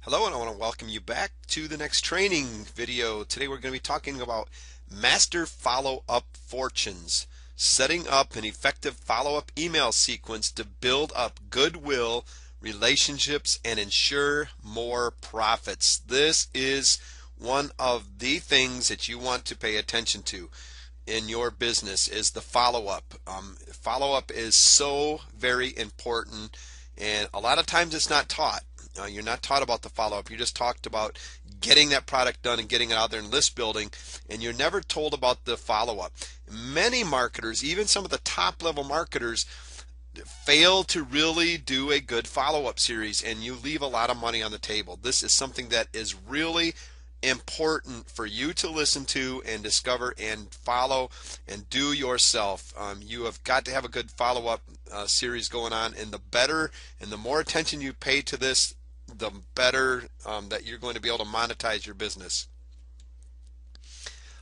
Hello, and I want to welcome you back to the next training video. Today we're going to be talking about master follow-up fortunes, setting up an effective follow-up email sequence to build up goodwill, relationships, and ensure more profits. This is one of the things that you want to pay attention to in your business is the follow-up. Follow-up is so very important, and a lot of times it's not taught. You're not taught about the follow-up. You're just talked about getting that product done and getting it out there in list building, and you're never told about the follow-up. Many marketers, even some of the top-level marketers, fail to really do a good follow-up series, and you leave a lot of money on the table. This is something that is really important for you to listen to and discover and follow and do yourself. You have got to have a good follow-up series going on, and the better and the more attention you pay to this, the better that you're going to be able to monetize your business.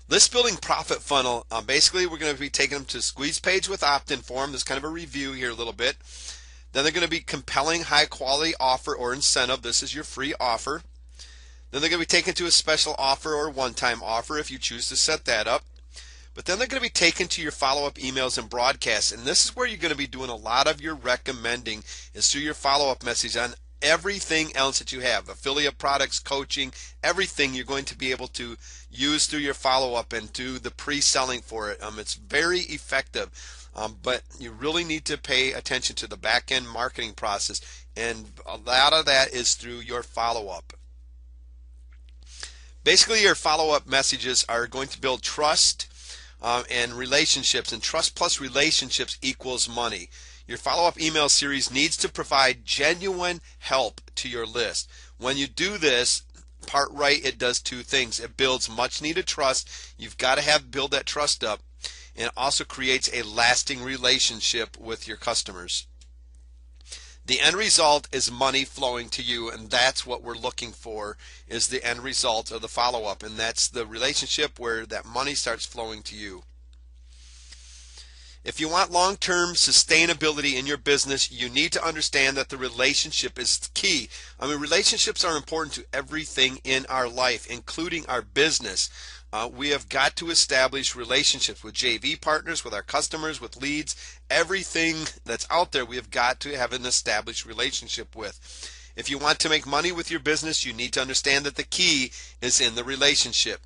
List building profit funnel, basically we're going to be taking them to squeeze page with opt-in form. There's kind of a review here a little bit. Then they're going to be compelling high quality offer or incentive. This is your free offer. Then they're going to be taken to a special offer or one-time offer if you choose to set that up. But then they're going to be taken to your follow-up emails and broadcasts. And this is where you're going to be doing a lot of your recommending is through your follow-up message on everything else that you have. Affiliate products, coaching, everything you're going to be able to use through your follow-up and do the pre-selling for it. It's very effective. But you really need to pay attention to the back-end marketing process. And a lot of that is through your follow-up. Basically, your follow-up messages are going to build trust and relationships, and trust plus relationships equals money. Your follow-up email series needs to provide genuine help to your list. When you do this part right, it does two things. It builds much needed trust. You've got to build that trust up, and it also creates a lasting relationship with your customers. The end result is money flowing to you, and that's what we're looking for, is the end result of the follow-up, and that's the relationship where that money starts flowing to you. If you want long-term sustainability in your business, you need to understand that the relationship is key. Relationships are important to everything in our life, including our business. We have got to establish relationships with JV partners, with our customers, with leads. Everything that's out there, we have got to have an established relationship with. If you want to make money with your business, you need to understand that the key is in the relationship.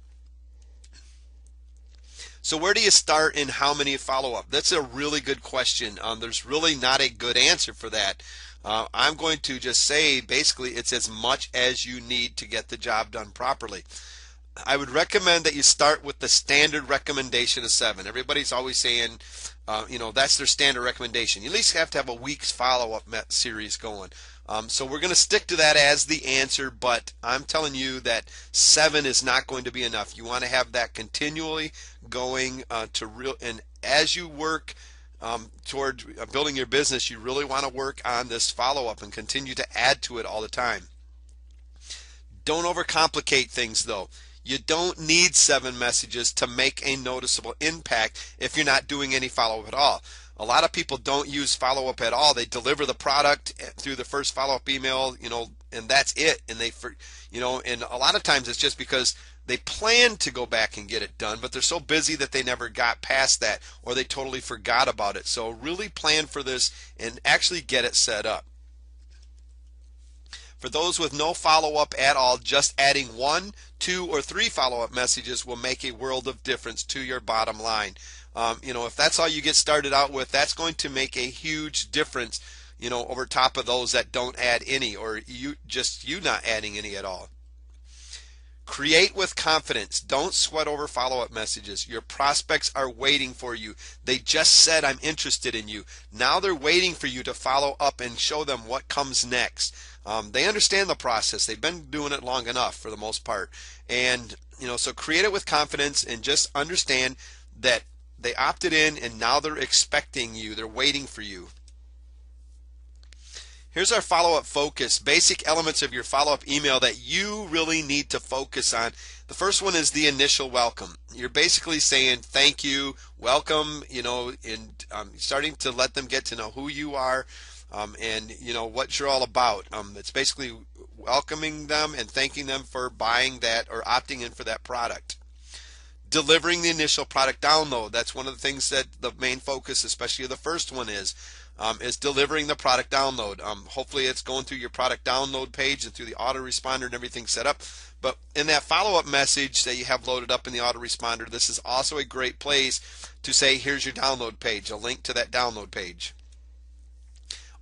So where do you start and how many follow-up? That's a really good question. There's really not a good answer for that. I'm going to just say basically it's as much as you need to get the job done properly. I would recommend that you start with the standard recommendation of 7. Everybody's always saying, that's their standard recommendation. You at least have to have a week's follow-up series going. So we're going to stick to that as the answer, but I'm telling you that 7 is not going to be enough. You want to have that continually going and as you work toward building your business, you really want to work on this follow-up and continue to add to it all the time. Don't overcomplicate things though. You don't need 7 messages to make a noticeable impact if you're not doing any follow-up at all. A lot of people don't use follow-up at all. They deliver the product through the first follow-up email, and that's it. And and a lot of times it's just because they plan to go back and get it done, but they're so busy that they never got past that, or they totally forgot about it. So really plan for this and actually get it set up. For those with no follow-up at all, just adding 1, 2, or 3 follow-up messages will make a world of difference to your bottom line. If that's all you get started out with, that's going to make a huge difference, over top of those that don't add any, or you not adding any at all. Create with confidence. Don't sweat over follow-up messages. Your prospects are waiting for you. They just said, I'm interested in you. Now they're waiting for you to follow up and show them what comes next. They understand the process. They've been doing it long enough for the most part. And, so create it with confidence and just understand that they opted in and now they're expecting you. They're waiting for you. Here's our follow-up focus, basic elements of your follow-up email that you really need to focus on. The first one is the initial welcome. You're basically saying thank you, welcome, and starting to let them get to know who you are and what you're all about. It's basically welcoming them and thanking them for buying that or opting in for that product. Delivering the initial product download. That's one of the things that the main focus, especially the first one, is delivering the product download. Hopefully it's going through your product download page and through the autoresponder and everything set up. But in that follow-up message that you have loaded up in the autoresponder, this is also a great place to say, here's your download page, a link to that download page.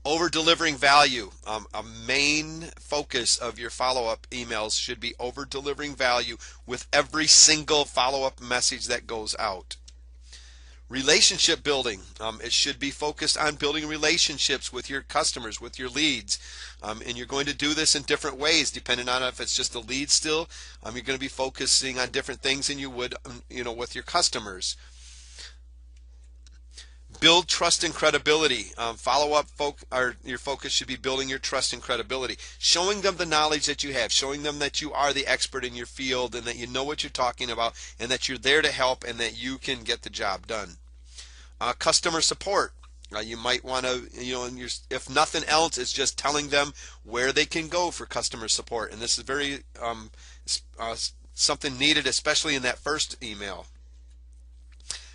Over delivering value. A main focus of your follow-up emails should be over delivering value with every single follow-up message that goes out. Relationship building. It should be focused on building relationships with your customers, with your leads. And you're going to do this in different ways depending on if it's just a lead still. You're going to be focusing on different things than you would with your customers. Build trust and credibility. Follow-up your focus should be building your trust and credibility, showing them the knowledge that you have, showing them that you are the expert in your field and that you know what you're talking about and that you're there to help and that you can get the job done. Customer support. You might want to, if nothing else, it's just telling them where they can go for customer support. And this is very something needed, especially in that first email.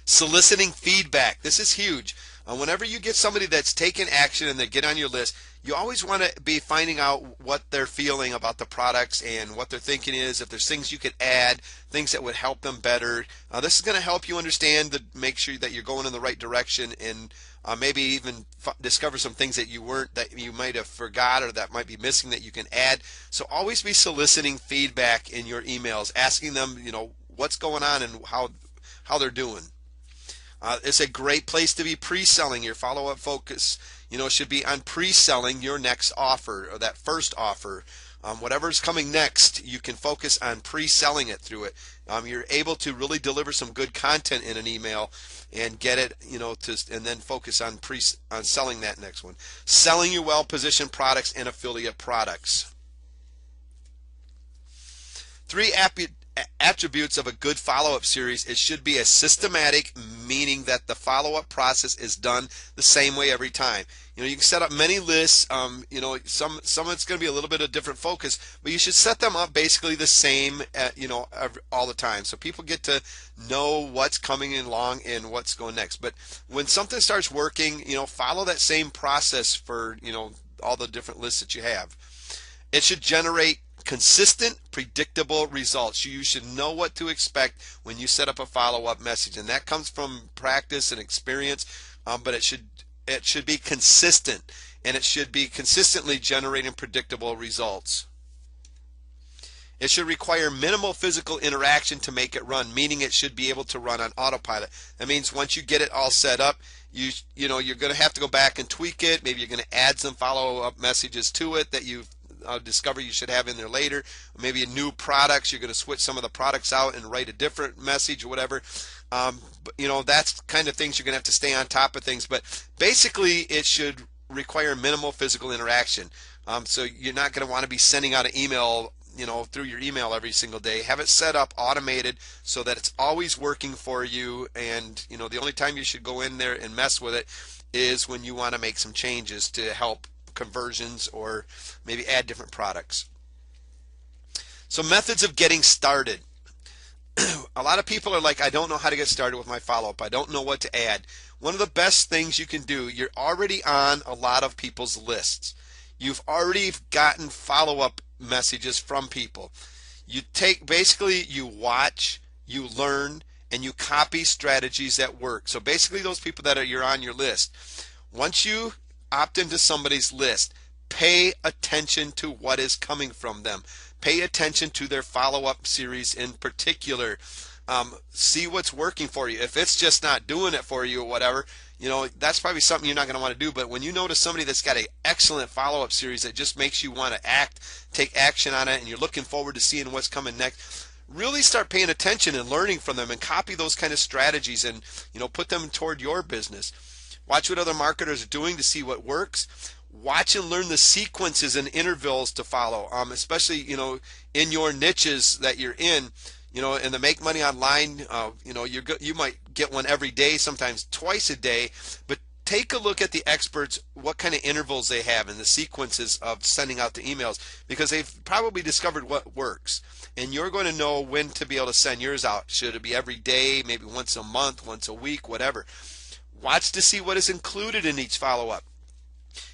Soliciting feedback. This is huge. Whenever you get somebody that's taken action and they get on your list, you always want to be finding out what they're feeling about the products and what their thinking is. If there's things you could add, things that would help them better. This is going to help you understand, make sure that you're going in the right direction, and maybe even discover some things that you might have forgot or that might be missing that you can add. So always be soliciting feedback in your emails, asking them, what's going on and how they're doing. It's a great place to be pre-selling. Your follow-up focus, should be on pre-selling your next offer or that first offer. Whatever's coming next, you can focus on pre-selling it through it. You're able to really deliver some good content in an email and get it, and then focus on selling that next one. Selling your well-positioned products and affiliate products. 3 attributes of a good follow-up series. It should be a systematic, meaning that the follow-up process is done the same way every time. You can set up many lists. Some of it's going to be a little bit of different focus, but you should set them up basically the same, all the time, so people get to know what's coming along and what's going next. But when something starts working, follow that same process for all the different lists that you have. It should generate consistent, predictable results. You should know what to expect when you set up a follow-up message, and that comes from practice and experience. But it should be consistent, and it should be consistently generating predictable results. It should require minimal physical interaction to make it run, meaning it should be able to run on autopilot. That means once you get it all set up, you're going to have to go back and tweak it. Maybe you're going to add some follow-up messages to it that you've discover you should have in there later. Maybe a new products, you're going to switch some of the products out and write a different message or whatever. That's kind of things you're going to have to stay on top of things. But basically, it should require minimal physical interaction. So you're not going to want to be sending out an email, through your email every single day. Have it set up automated so that it's always working for you. And the only time you should go in there and mess with it is when you want to make some changes to help conversions or maybe add different products. So methods of getting started. A lot of people are like, I don't know how to get started with my follow-up. I don't know what to add. One of the best things you can do, you're already on a lot of people's lists. You've already gotten follow-up messages from people. You watch, you learn, and you copy strategies that work. So basically those people that you're on your list, once you opt into somebody's list, pay attention to what is coming from them. Pay attention to their follow-up series in particular. See what's working for you. If it's just not doing it for you or whatever, that's probably something you're not going to want to do. But when you notice somebody that's got an excellent follow-up series that just makes you want to take action on it, and you're looking forward to seeing what's coming next, really start paying attention and learning from them and copy those kind of strategies and put them toward your business. Watch what other marketers are doing to see what works. Watch and learn the sequences and intervals to follow, especially in your niches that you're in. And the make money online, you might get one every day, sometimes twice a day, but take a look at the experts, what kind of intervals they have and the sequences of sending out the emails, because they've probably discovered what works. And you're going to know when to be able to send yours out. Should it be every day, maybe once a month, once a week, whatever. Watch to see what is included in each follow-up.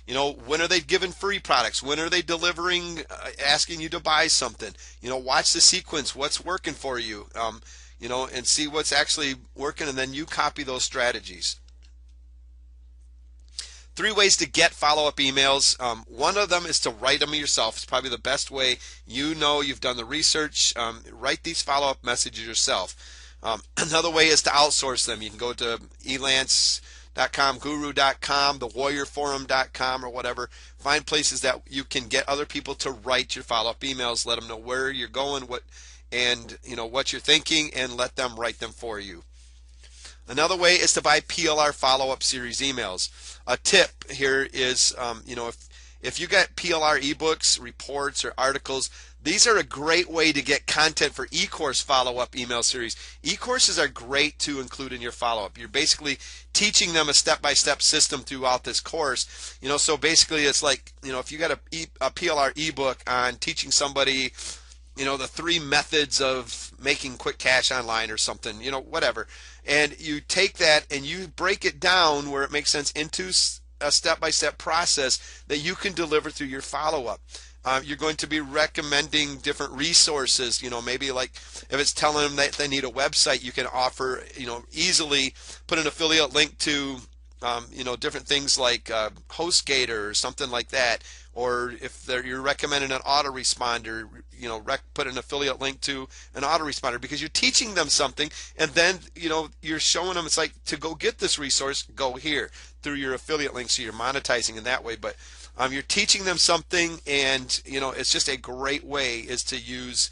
You know, when are they giving free products? When are they delivering, asking you to buy something? You know, watch the sequence, what's working for you, you know, and see what's actually working, and then you copy those strategies. 3 ways to get follow-up emails. One of them is to write them yourself. It's probably the best way. You know, you've done the research. Write these follow-up messages yourself. Another way is to outsource them. You can go to elance.com, guru.com, thewarriorforum.com, or whatever. Find places that you can get other people to write your follow-up emails. Let them know where you're going, what you're thinking, and let them write them for you. Another way is to buy PLR follow-up series emails. A tip here is, if you got PLR ebooks, reports, or articles, these are a great way to get content for e-course follow-up email series. E-courses are great to include in your follow-up. You're basically teaching them a step-by-step system throughout this course. You know, so basically it's like, you know, if you got a PLR ebook on teaching somebody, you know, the 3 methods of making quick cash online or something, you know, whatever. And you take that and you break it down where it makes sense into a step-by-step process that you can deliver through your follow-up. You're going to be recommending different resources, you know, maybe like if it's telling them that they need a website, you can offer, you know, easily put an affiliate link to, different things like HostGator or something like that. Or if you're recommending an autoresponder, you know, put an affiliate link to an autoresponder, because you're teaching them something, and then, you know, you're showing them it's like, to go get this resource, go here through your affiliate link, so you're monetizing in that way. But you're teaching them something, and, you know, it's just a great way is to use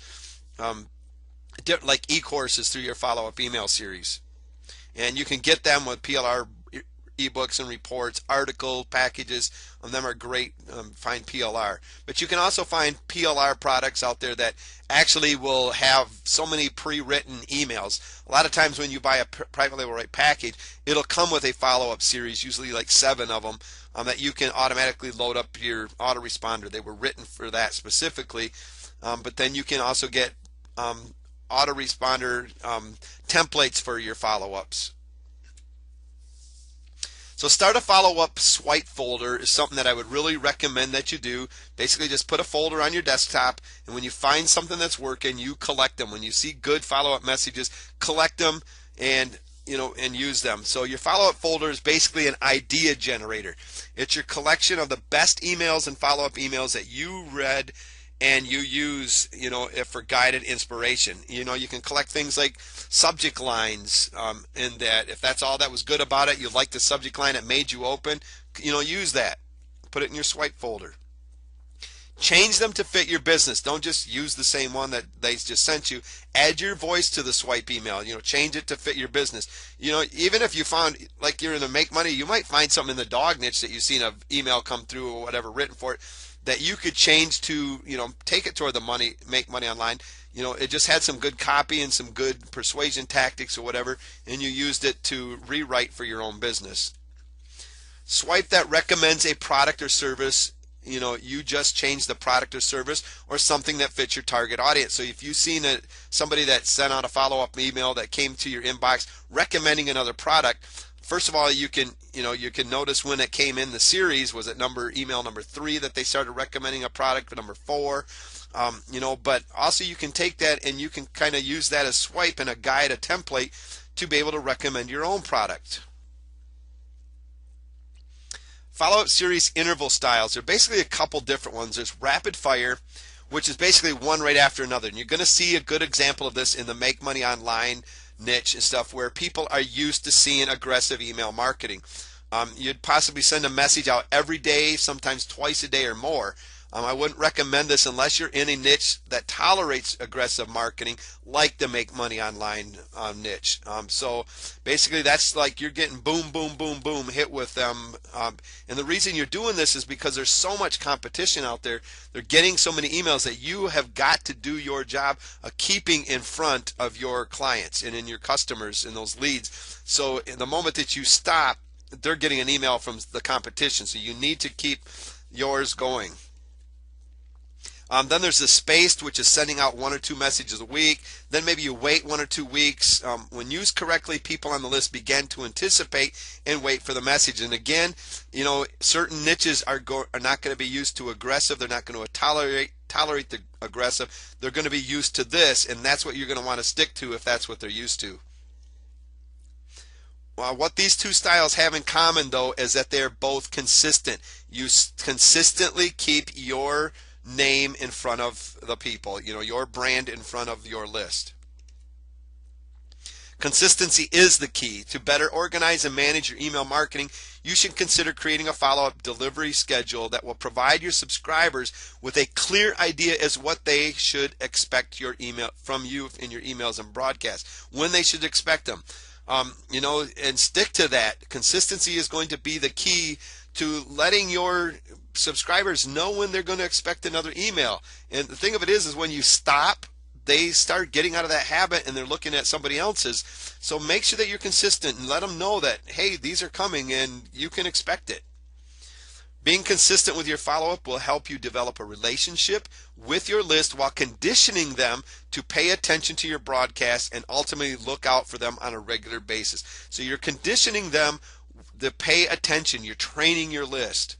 like e-courses through your follow-up email series. And you can get them with PLR ebooks and reports, article packages. Them are great. Find PLR, but you can also find PLR products out there that actually will have so many pre-written emails. A lot of times when you buy a private label right package, it'll come with a follow-up series, usually like 7 of them, that you can automatically load up your autoresponder. They were written for that specifically, but then you can also get autoresponder templates for your follow-ups. So start a follow-up swipe folder is something that I would really recommend that you do. Basically just put a folder on your desktop, and when you find something that's working, you collect them. When you see good follow-up messages, collect them and use them. So your follow-up folder is basically an idea generator. It's your collection of the best emails and follow-up emails that you read and you use, for guided inspiration. You can collect things like subject lines, and that if that's all that was good about it, you like the subject line, it made you open, use that. Put it in your swipe folder. Change them to fit your business. Don't just use the same one that they just sent you. Add your voice to the swipe email. Change it to fit your business. Even if you found, like you're in the make money, you might find something in the dog niche that you've seen an email come through or whatever written for it that you could change to, take it toward the make money online. It just had some good copy and some good persuasion tactics or whatever, and you used it to rewrite for your own business. Swipe that recommends a product or service. You just change the product or service or something that fits your target audience. So if you've seen somebody that sent out a follow-up email that came to your inbox recommending another product, first of all, you can notice when it came in the series. Was it email number 3 that they started recommending a product, or number 4? But also you can take that and you can kind of use that as swipe and a guide, a template to be able to recommend your own product. Follow-up series interval styles. There are basically a couple different ones. There's rapid fire, which is basically one right after another. And you're going to see a good example of this in the Make Money Online niche and stuff, where people are used to seeing aggressive email marketing. You'd possibly send a message out every day, sometimes twice a day or more. I wouldn't recommend this unless you're in a niche that tolerates aggressive marketing, like the Make Money Online niche. So basically that's like you're getting boom, boom, boom, boom hit with them. And the reason you're doing this is because there's so much competition out there. They're getting so many emails that you have got to do your job of keeping in front of your clients and in your customers in those leads. So in the moment that you stop, they're getting an email from the competition. So you need to keep yours going. Then there's the spaced, which is sending out 1 or 2 messages a week. Then maybe you wait 1 or 2 weeks. When used correctly, people on the list begin to anticipate and wait for the message. And again, certain niches are not going to be used to aggressive. They're not going to tolerate the aggressive. They're going to be used to this, and that's what you're going to want to stick to if that's what they're used to. What these two styles have in common, though, is that they're both consistent. You consistently keep your name in front of the people, your brand in front of your list. Consistency is the key. To better organize and manage your email marketing, you should consider creating a follow-up delivery schedule that will provide your subscribers with a clear idea as what they should expect from you in your emails and broadcasts, when they should expect them. And stick to that. Consistency is going to be the key to letting your subscribers know when they're going to expect another email. And the thing of it is when you stop, they start getting out of that habit and they're looking at somebody else's. So make sure that you're consistent and let them know that, hey, these are coming and you can expect it. Being consistent with your follow-up will help you develop a relationship with your list while conditioning them to pay attention to your broadcast and ultimately look out for them on a regular basis. So you're conditioning them to pay attention. You're training your list.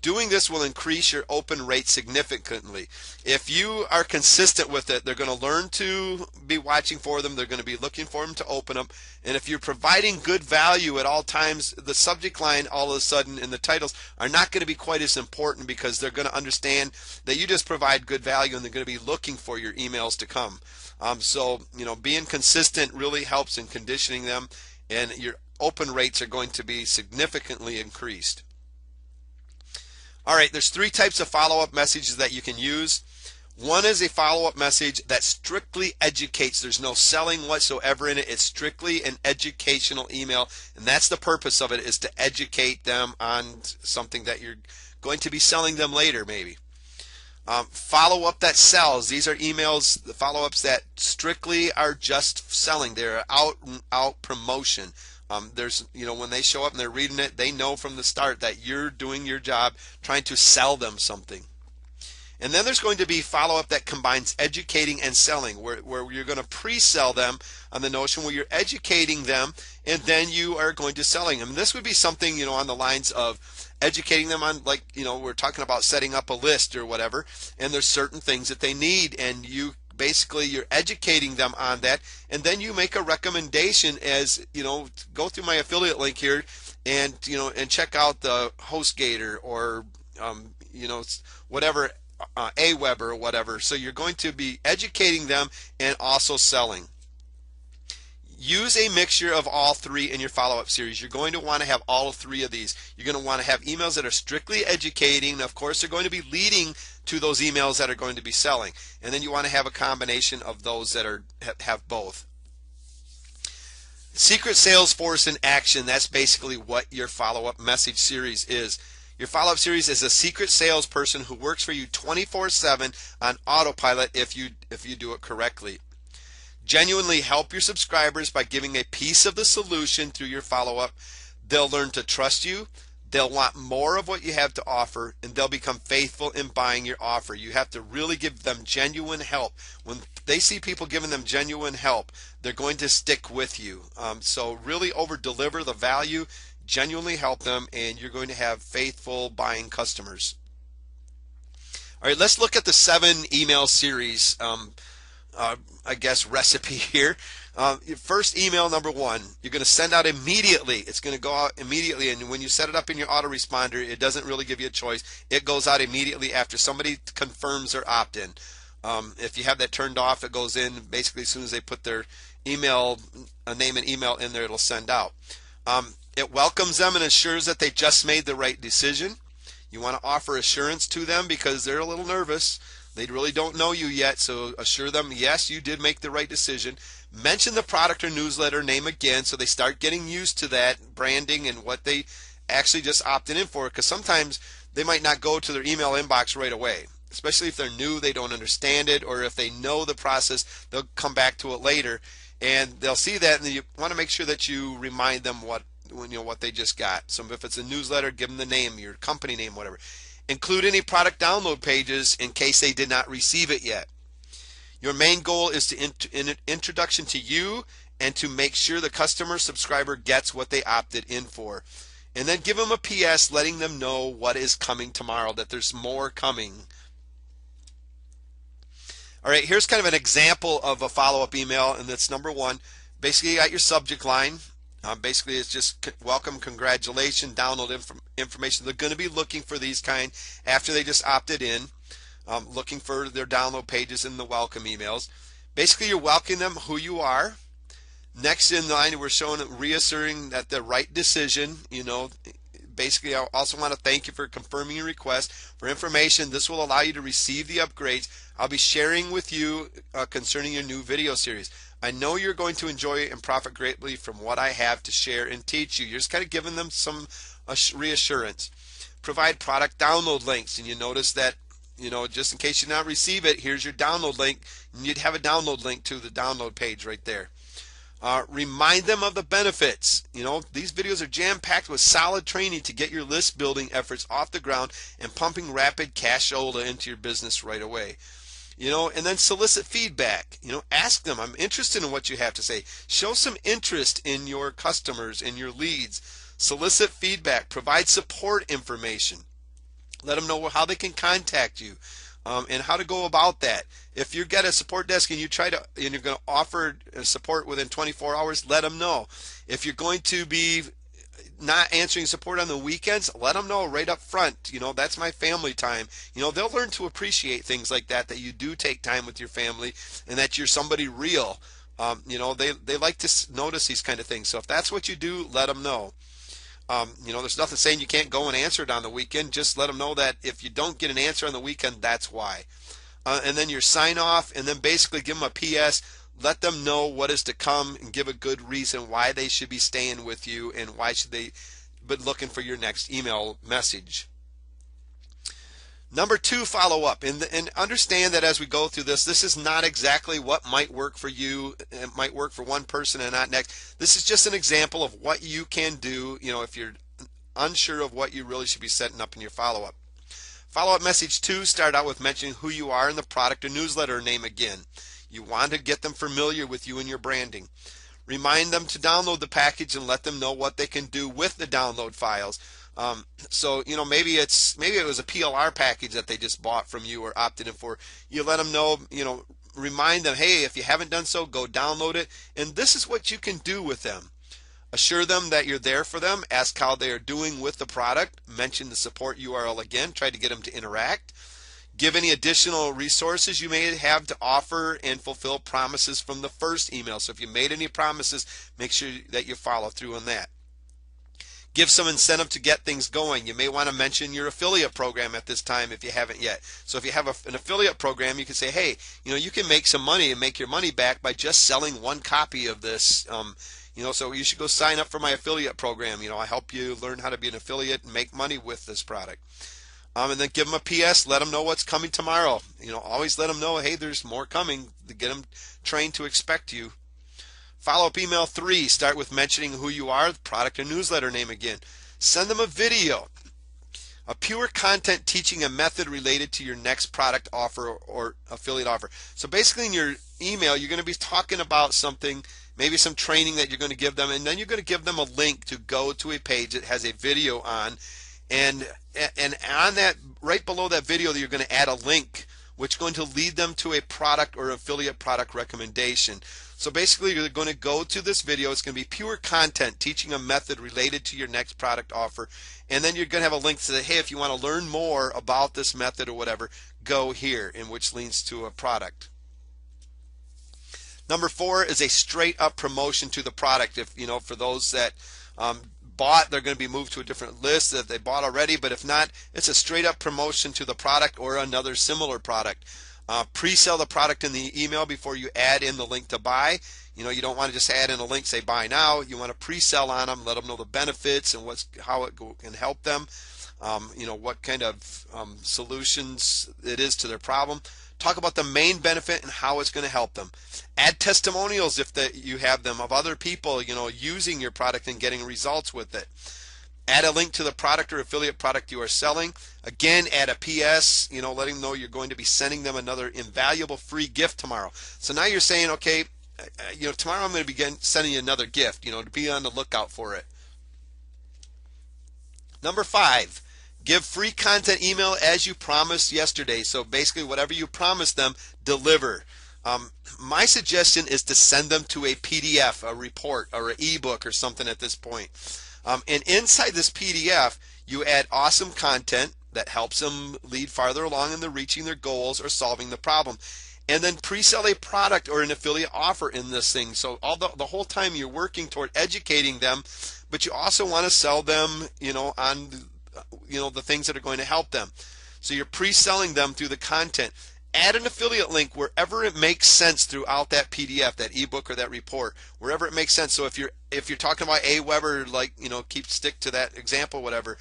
Doing this will increase your open rate significantly. If you are consistent with it, they're going to learn to be watching for them. They're going to be looking for them to open them. And if you're providing good value at all times, the subject line all of a sudden and the titles are not going to be quite as important, because they're going to understand that you just provide good value and they're going to be looking for your emails to come. So being consistent really helps in conditioning them, and your open rates are going to be significantly increased. All right, there's 3 types of follow-up messages that you can use. One is a follow-up message that strictly educates. There's no selling whatsoever in it. It's strictly an educational email, and that's the purpose of it, is to educate them on something that you're going to be selling them later maybe. Follow-up that sells. These are emails, the follow-ups that strictly are just selling. They're out promotion. There's, when they show up and they're reading it, they know from the start that you're doing your job trying to sell them something. And then there's going to be follow-up that combines educating and selling, where you're going to pre-sell them on the notion where you're educating them and then you are going to selling them. This would be something, on the lines of educating them on, like, we're talking about setting up a list or whatever, and there's certain things that they need, and you're educating them on that, and then you make a recommendation as, go through my affiliate link here and, and check out the HostGator or, whatever, Aweber or whatever. So you're going to be educating them and also selling. Use a mixture of all 3 in your follow-up series. You're going to want to have all 3 of these. You're going to want to have emails that are strictly educating. Of course, they're going to be leading to those emails that are going to be selling. And then you want to have a combination of those that have both. Secret sales force in action. That's basically what your follow-up message series is. Your follow-up series is a secret salesperson who works for you 24/7 on autopilot if you do it correctly. Genuinely help your subscribers by giving a piece of the solution through your follow-up. They'll learn to trust you. They'll want more of what you have to offer, and they'll become faithful in buying your offer. You have to really give them genuine help. When they see people giving them genuine help, they're going to stick with you. So really over-deliver the value, genuinely help them, and you're going to have faithful buying customers. All right, let's look at the 7 email series recipe here. Your first email, number 1, you're going to send out immediately. It's going to go out immediately, and when you set it up in your autoresponder, it doesn't really give you a choice. It goes out immediately after somebody confirms their opt-in. If you have that turned off, it goes in basically as soon as they put their email, a name and email in there, it'll send out. It welcomes them and ensures that they just made the right decision. You want to offer assurance to them because they're a little nervous. They really don't know you yet, so assure them, yes, you did make the right decision. Mention the product or newsletter name again so they start getting used to that branding and what they actually just opted in for, because sometimes they might not go to their email inbox right away, especially if they're new, they don't understand it, or if they know the process, they'll come back to it later, and they'll see that, and you want to make sure that you remind them what what they just got. So if it's a newsletter, give them the name, your company name, whatever. Include any product download pages in case they did not receive it yet. Your main goal is to introduction to you and to make sure the customer subscriber gets what they opted in for. And then give them a PS letting them know what is coming tomorrow, that there's more coming. All right, here's kind of an example of a follow-up email, and that's number one. Basically, you got your subject line. Basically, it's just welcome, congratulations, download information. They're going to be looking for these kind after they just opted in, looking for their download pages in the welcome emails. Basically, you're welcoming them who you are. Next in line, we're showing reassuring that the right decision. Basically, I also want to thank you for confirming your request for information. This will allow you to receive the upgrades I'll be sharing with you concerning your new video series. I know you're going to enjoy it and profit greatly from what I have to share and teach you. You're just kind of giving them some reassurance. Provide product download links, and you notice that, just in case you not receive it, here's your download link, and you'd have a download link to the download page right there. Remind them of the benefits. These videos are jam-packed with solid training to get your list building efforts off the ground and pumping rapid cashola into your business right away. And then solicit feedback. Ask them, I'm interested in what you have to say. Show some interest in your customers and your leads. Solicit feedback. Provide support information. Let them know how they can contact you. And how to go about that. If you get a support desk and you're going to offer support within 24 hours, let them know. If you're going to be not answering support on the weekends, let them know right up front. That's my family time. They'll learn to appreciate things like that you do take time with your family and that you're somebody real. They like to notice these kind of things. So if that's what you do, let them know. There's nothing saying you can't go and answer it on the weekend. Just let them know that if you don't get an answer on the weekend, that's why. And then your sign off, and then basically give them a PS. Let them know what is to come and give a good reason why they should be staying with you and why should they be looking for your next email message. Number two, follow up. And understand that as we go through this is not exactly what might work for you. It might work for one person and not next. This is just an example of what you can do, if you're unsure of what you really should be setting up in your follow-up. Follow-up message 2, start out with mentioning who you are in the product or newsletter name again. You want to get them familiar with you and your branding. Remind them to download the package and let them know what they can do with the download files. So maybe it was a PLR package that they just bought from you or opted in for. You let them know, remind them, hey, if you haven't done so, go download it. And this is what you can do with them. Assure them that you're there for them. Ask how they are doing with the product. Mention the support URL again. Try to get them to interact. Give any additional resources you may have to offer and fulfill promises from the first email. So if you made any promises, make sure that you follow through on that. Give some incentive to get things going. You may want to mention your affiliate program at this time if you haven't yet. So if you have an affiliate program, you can say, hey, you can make some money and make your money back by just selling one copy of this. So you should go sign up for my affiliate program. I help you learn how to be an affiliate and make money with this product. And then give them a PS. Let them know what's coming tomorrow. Always let them know, hey, there's more coming, to get them trained to expect you. Follow-up email 3, start with mentioning who you are, the product or newsletter name again. Send them a video, a pure content teaching a method related to your next product offer or affiliate offer. So basically in your email, you're going to be talking about something, maybe some training that you're going to give them, and then you're going to give them a link to go to a page that has a video on. And on that, right below that video, you're going to add a link which is going to lead them to a product or affiliate product recommendation. So basically, you're going to go to this video. It's going to be pure content teaching a method related to your next product offer. And then you're going to have a link to say, hey, if you want to learn more about this method or whatever, go here, in which leads to a product. Number 4 is a straight up promotion to the product. If for those that bought, they're going to be moved to a different list that they bought already, but if not, it's a straight up promotion to the product or another similar product. Pre-sell the product in the email before you add in the link to buy. You don't want to just add in a link, say buy now. You want to pre-sell on them, let them know the benefits and how it can help them. What kind of solutions it is to their problem. Talk about the main benefit and how it's going to help them. Add testimonials if you have them of other people, using your product and getting results with it. Add a link to the product or affiliate product you are selling. Again, add a PS, letting them know you're going to be sending them another invaluable free gift tomorrow. So now you're saying, okay, tomorrow I'm going to begin sending you another gift, to be on the lookout for it. Number 5, give free content email as you promised yesterday. So basically, whatever you promised them, deliver. My suggestion is to send them to a PDF, a report, or an ebook or something at this point. And inside this PDF, you add awesome content that helps them lead farther along in reaching their goals or solving the problem. And then pre-sell a product or an affiliate offer in this thing. So the whole time you're working toward educating them, but you also want to sell them, on the things that are going to help them. So you're pre-selling them through the content. Add an affiliate link wherever it makes sense throughout that PDF, that ebook, or that report, wherever it makes sense. So if you're talking about AWeber, stick to that example, whatever.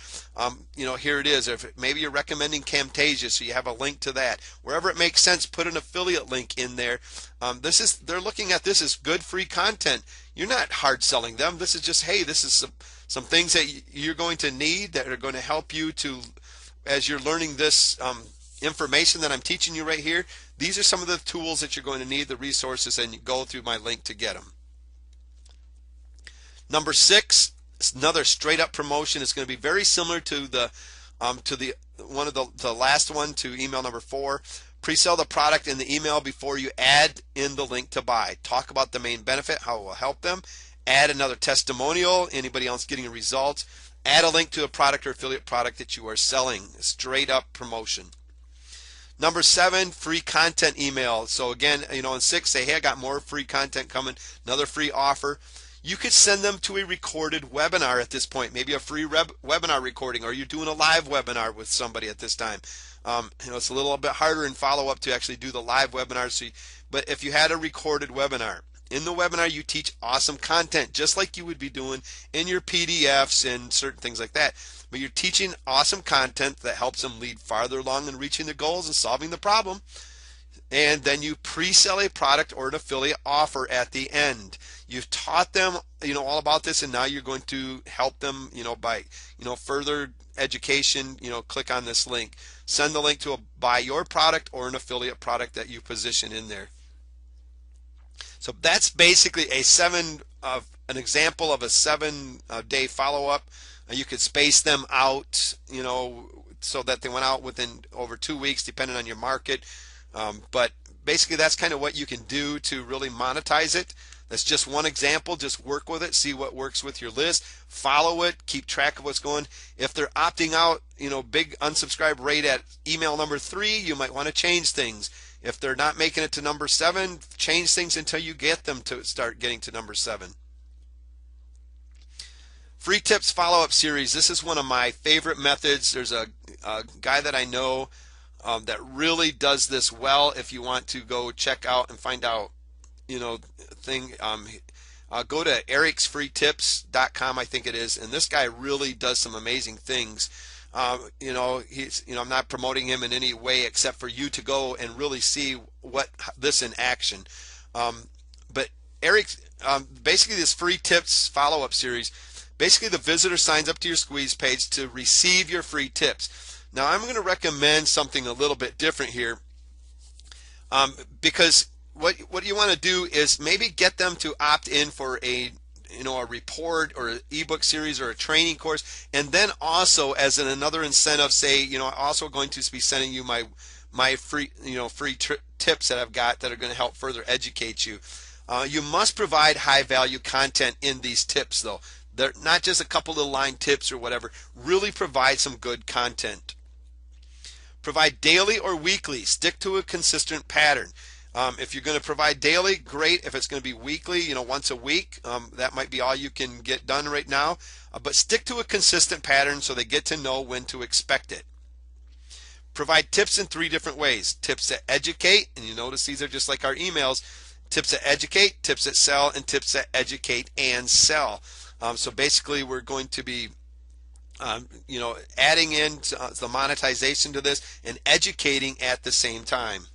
Here it is. If maybe you're recommending Camtasia, so you have a link to that. Wherever it makes sense, put an affiliate link in there. They're looking at this as good free content. You're not hard selling them. This is just, hey, this is some things that you're going to need that are going to help you to, as you're learning this information that I'm teaching you right here. These are some of the tools that you're going to need, the resources, and you go through my link to get them. Number 6, another straight up promotion. It's going to be very similar to the last one, to email number 4. Pre-sell the product in the email before you add in the link to buy. Talk about the main benefit, how it will help them. Add another testimonial, anybody else getting a result. Add a link to a product or affiliate product that you are selling. Straight up promotion. Number 7, free content email. So again, in 6, say, hey, I got more free content coming, another free offer. You could send them to a recorded webinar at this point, maybe a free webinar recording, or you're doing a live webinar with somebody at this time. It's a little bit harder in follow-up to actually do the live webinar. But if you had a recorded webinar, in the webinar you teach awesome content, just like you would be doing in your PDFs and certain things like that. But you're teaching awesome content that helps them lead farther along in reaching their goals and solving the problem. And then you pre-sell a product or an affiliate offer at the end. You've taught them, all about this, and now you're going to help them, by, further education. Click on this link. Send the link to buy your product or an affiliate product that you position in there. So that's basically an example of a 7-day follow-up. You could space them out, so that they went out within over 2 weeks, depending on your market. But basically, that's kind of what you can do to really monetize it. That's just one example. Just work with it, see what works with your list, follow it, keep track of what's going. If they're opting out, big unsubscribe rate at email number 3, you might want to change things. If they're not making it to number 7, change things until you get them to start getting to number 7. Free tips follow-up series. This is one of my favorite methods. There's a guy that I know that really does this well. If you want to go check out and find out, go to ericsfreetips.com, I think it is, and this guy really does some amazing things. I'm not promoting him in any way except for you to go and really see this in action. But Eric, basically this free tips follow-up series. Basically, the visitor signs up to your squeeze page to receive your free tips. Now, I'm going to recommend something a little bit different here, because what you want to do is maybe get them to opt in for a report or an ebook series or a training course, and then also as another incentive, say, I'm also going to be sending you my free tips that I've got that are going to help further educate you. You must provide high value content in these tips, though. They're not just a couple little line tips or whatever. Really provide some good content. Provide daily or weekly. Stick to a consistent pattern. If you're going to provide daily, great. If it's going to be weekly, once a week, that might be all you can get done right now. But stick to a consistent pattern so they get to know when to expect it. Provide tips in 3 different ways. Tips that educate, and you notice these are just like our emails. Tips that educate, tips that sell, and tips that educate and sell. So basically, we're going to be, adding in the monetization to this and educating at the same time.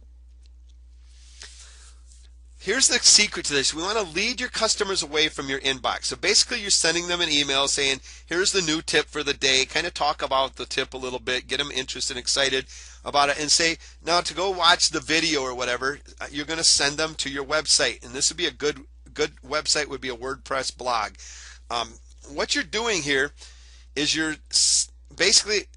Here's the secret to this. We want to lead your customers away from your inbox. So basically you're sending them an email saying, here's the new tip for the day. Kind of talk about the tip a little bit, get them interested and excited about it, and say, now to go watch the video or whatever, you're going to send them to your website. And this would be a good website would be a WordPress blog. What you're doing here is you're basically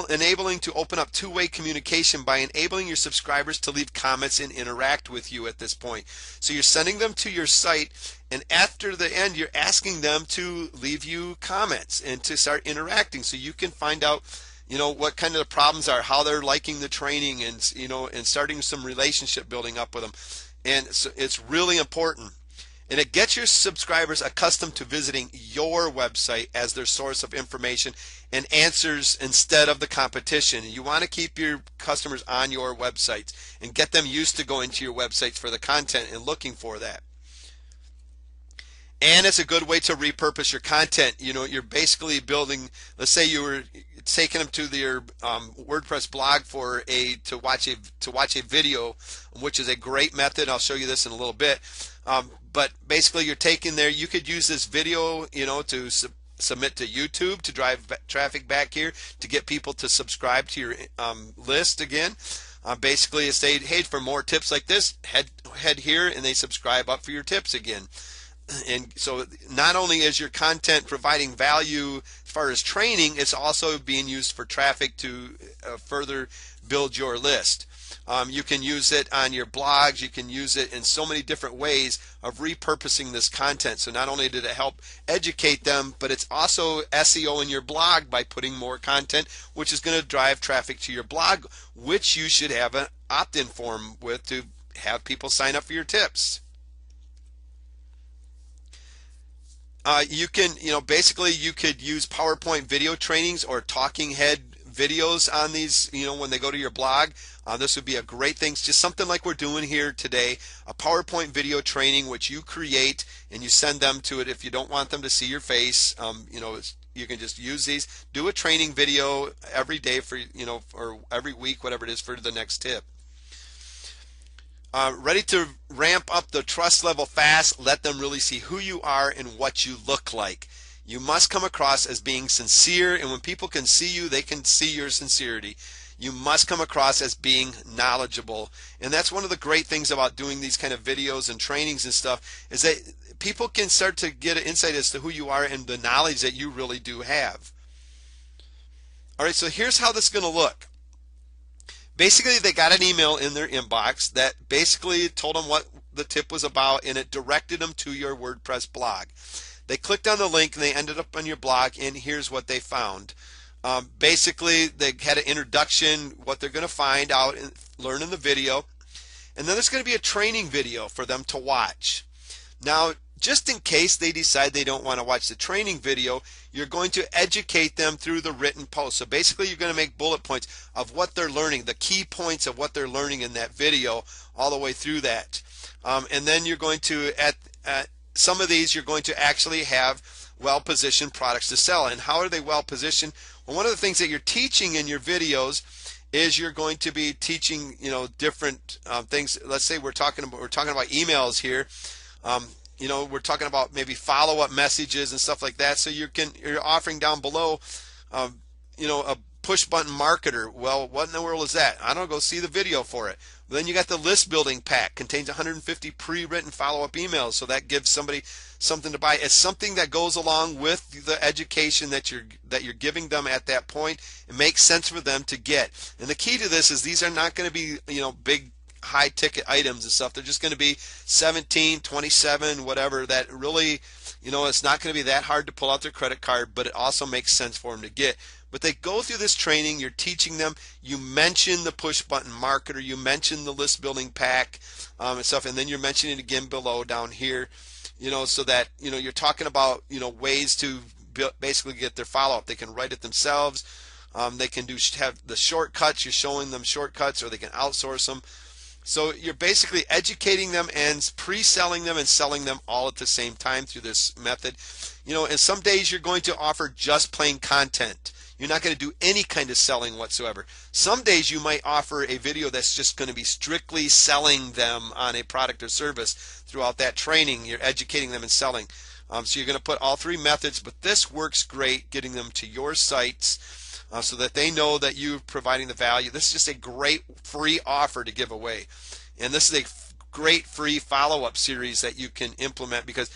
enabling to open up two-way communication by enabling your subscribers to leave comments and interact with you at this point. So you're sending them to your site, and after the end you're asking them to leave you comments and to start interacting so you can find out what kind of the problems are, how they're liking the training, and and starting some relationship building up with them. And so it's really important. And it gets your subscribers accustomed to visiting your website as their source of information and answers instead of the competition. You want to keep your customers on your websites and get them used to going to your websites for the content and looking for that. And it's a good way to repurpose your content. You're basically building, let's say you were taking them to their WordPress blog to watch a video, which is a great method. I'll show you this in a little bit. But basically you're taking there, you could use this video, to submit to YouTube to drive traffic back here, to get people to subscribe to your list again. Basically say, hey, for more tips like this, head here, and they subscribe up for your tips again. And so not only is your content providing value as far as training, it's also being used for traffic to further build your list. You can use it on your blogs. You can use it in so many different ways of repurposing this content. So not only did it help educate them, but it's also SEO in your blog by putting more content, which is going to drive traffic to your blog, which you should have an opt-in form with to have people sign up for your tips. You can, basically you could use PowerPoint video trainings or talking head videos on these, when they go to your blog. This would be a great thing. It's just something like we're doing here today, a PowerPoint video training which you create and you send them to it. If you don't want them to see your face, you can just use these. Do a training video every day for, or every week, whatever it is, for the next tip. Ready to ramp up the trust level fast. Let them really see who you are and what you look like. You must come across as being sincere, and when people can see you, they can see your sincerity. You must come across as being knowledgeable, and that's one of the great things about doing these kind of videos and trainings and stuff, is that people can start to get an insight as to who you are and the knowledge that you really do have. All right, so here's how this is going to look. Basically, they got an email in their inbox that basically told them what the tip was about, and it directed them to your WordPress blog. They clicked on the link and they ended up on your blog, and here's what they found. Basically, they had an introduction, what they're going to find out and learn in the video, and then there's going to be a training video for them to watch. Now, just in case they decide they don't want to watch the training video, you're going to educate them through the written post. So basically you're going to make bullet points of what they're learning, the key points of what they're learning in that video all the way through that. And then you're going to, at some of these, you're going to actually have well-positioned products to sell. And how are they well-positioned? Well, one of the things that you're teaching in your videos is you're going to be teaching, different things. Let's say we're talking about emails here. We're talking about maybe follow-up messages and stuff like that. So you're offering down below, a push button marketer. Well, what in the world is that? I don't know, go see the video for it. Then you got the list building pack, contains 150 pre-written follow-up emails. So that gives somebody something to buy. It's something that goes along with the education that you're giving them at that point. It makes sense for them to get. And the key to this is these are not going to be, big high ticket items and stuff. They're just going to be 17, 27, whatever, that really, it's not going to be that hard to pull out their credit card, but it also makes sense for them to get. But they go through this training, you're teaching them, you mention the push button marketer, you mention the list building pack and stuff, and then you're mentioning it again below down here, so that, you're talking about, ways to basically get their follow-up. They can write it themselves. They can have the shortcuts, you're showing them shortcuts, or they can outsource them. So you're basically educating them and pre-selling them and selling them all at the same time through this method. And some days you're going to offer just plain content. You're not going to do any kind of selling whatsoever. Some days you might offer a video that's just going to be strictly selling them on a product or service. Throughout that training, you're educating them and selling. So you're going to put all three methods, but this works great getting them to your sites so that they know that you're providing the value. This is just a great free offer to give away. And this is a great free follow-up series that you can implement, because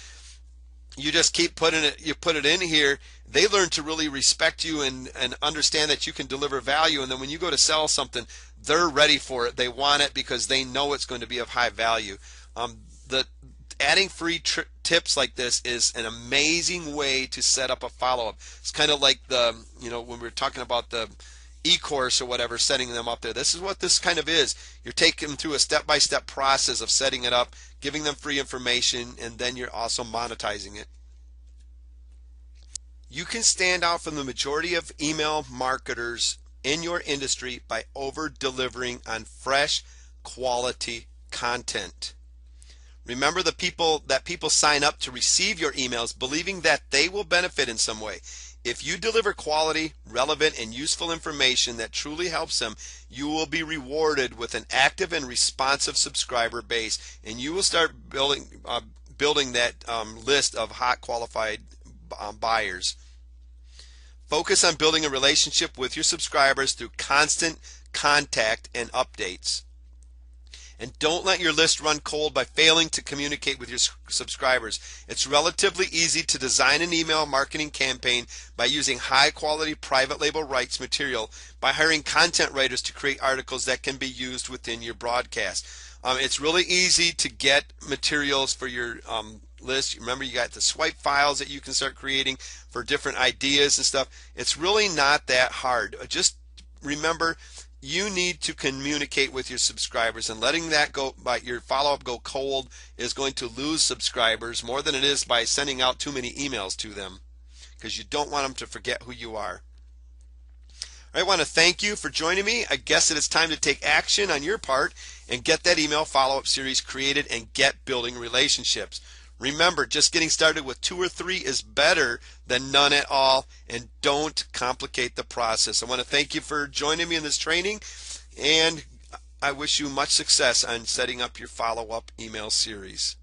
you just keep putting it, you put it in here, they learn to really respect you and understand that you can deliver value, and then when you go to sell something, they're ready for it. They want it because they know it's going to be of high value. Adding free tips like this is an amazing way to set up a follow-up. It's kind of like when we were talking about the e-course or whatever, setting them up there. This is what this kind of is. You're taking them through a step-by-step process of setting it up, giving them free information, and then you're also monetizing it. You can stand out from the majority of email marketers in your industry by over-delivering on fresh, quality content. Remember people sign up to receive your emails believing that they will benefit in some way. If you deliver quality, relevant, and useful information that truly helps them, you will be rewarded with an active and responsive subscriber base, and you will start building that list of hot qualified buyers. Focus on building a relationship with your subscribers through constant contact and updates. And don't let your list run cold by failing to communicate with your subscribers. It's relatively easy to design an email marketing campaign by using high quality private label rights material by hiring content writers to create articles that can be used within your broadcast. It's really easy to get materials for your list. Remember, you got the swipe files that you can start creating for different ideas and stuff. It's really not that hard. Just remember, you need to communicate with your subscribers, and letting that go by your follow-up go cold is going to lose subscribers more than it is by sending out too many emails to them, because you don't want them to forget who you are. I want to thank you for joining me. I guess it is time to take action on your part and get that email follow-up series created and get building relationships. Remember, just getting started with 2 or 3 is better than none at all, and don't complicate the process. I want to thank you for joining me in this training, and I wish you much success on setting up your follow-up email series.